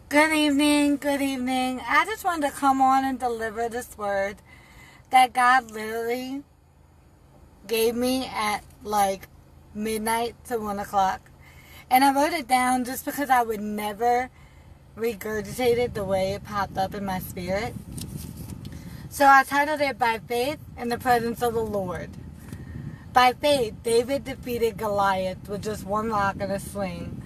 Good evening, good evening. I just wanted to come on and deliver this word that God literally gave me at like midnight to 1 o'clock. And I wrote it down just because I would never regurgitate it the way it popped up in my spirit. So I titled it By Faith in the Presence of the Lord. By faith, David defeated Goliath with just one rock and a sling.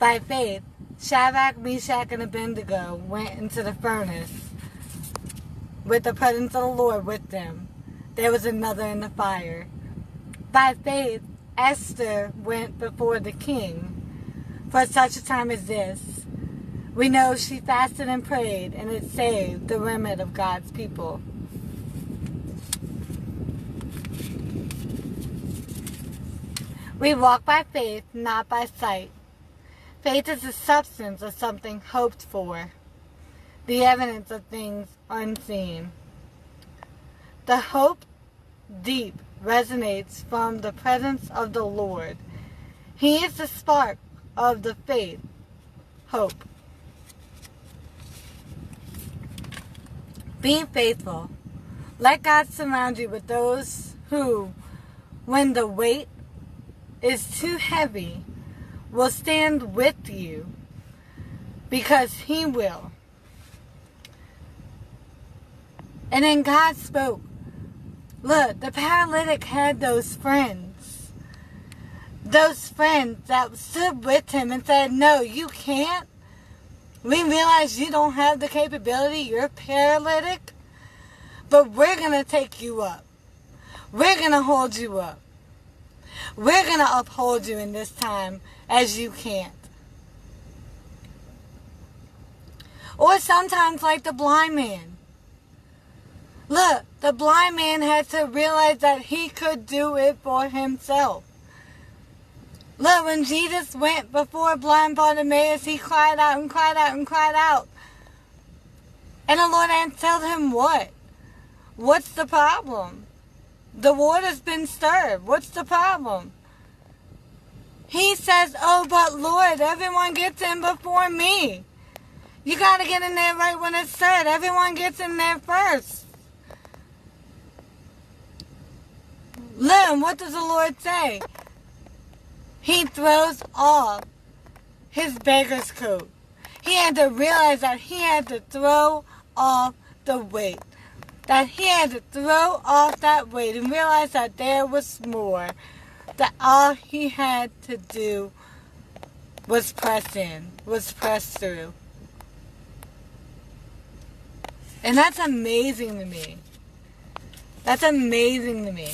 By faith, Shadrach, Meshach, and Abednego went into the furnace with the presence of the Lord with them. There was another in the fire. By faith, Esther went before the king for such a time as this. We know she fasted and prayed, and it saved the remnant of God's people. We walk by faith, not by sight. Faith is the substance of something hoped for, the evidence of things unseen. The hope deep resonates from the presence of the Lord. He is the spark of the faith, hope. Be faithful. Let God surround you with those who, when the weight is too heavy, will stand with you, because He will. And then God spoke. Look, the paralytic had those friends. Those friends that stood with him and said, no, you can't. We realize you don't have the capability. You're paralytic. But we're going to take you up. We're going to hold you up. We're going to uphold you in this time as you can't. Or sometimes like the blind man. Look, the blind man had to realize that he could do it for himself. Look, when Jesus went before blind Bartimaeus, he cried out and cried out and cried out. And the Lord told him what? What's the problem? The water's been stirred. What's the problem? He says, oh, but Lord, everyone gets in before me. You got to get in there right when it's stirred. Everyone gets in there first. Look, what does the Lord say? He throws off his beggar's coat. He had to realize that he had to throw off the weight. That he had to throw off that weight and realize that there was more. That all he had to do was press in, was press through. And that's amazing to me. That's amazing to me.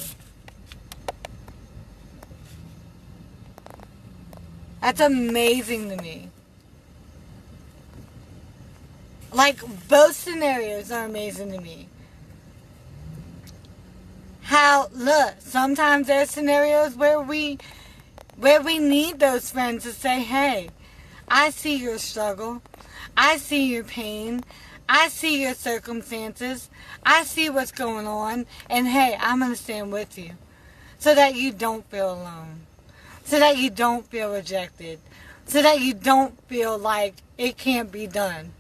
That's amazing to me. Like, both scenarios are amazing to me. How, look, sometimes there's scenarios where we need those friends to say, hey, I see your struggle. I see your pain. I see your circumstances. I see what's going on. And hey, I'm going to stand with you so that you don't feel alone. So that you don't feel rejected. So that you don't feel like it can't be done.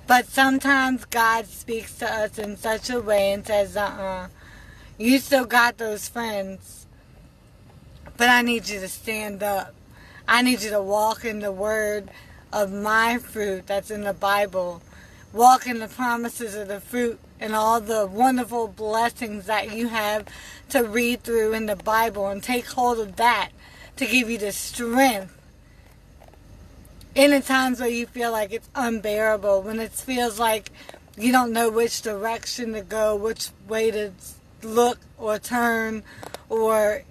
But sometimes God speaks to us in such a way and says, you still got those friends, but I need you to stand up. I need you to walk in the word of my fruit that's in the Bible. Walk in the promises of the fruit and all the wonderful blessings that you have to read through in the Bible, and take hold of that to give you the strength in the times where you feel like it's unbearable, when it feels like you don't know which direction to go, which way to look or turn, or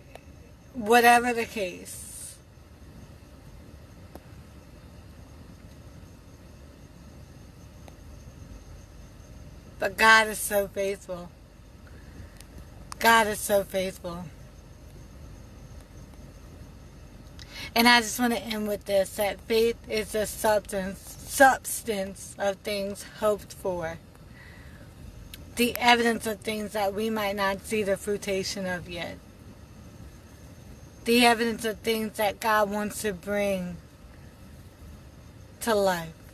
whatever the case. But God is so faithful. God is so faithful. And I just want to end with this, that faith is the substance of things hoped for. The evidence of things that we might not see the fruition of yet. the evidence of things that God wants to bring to life.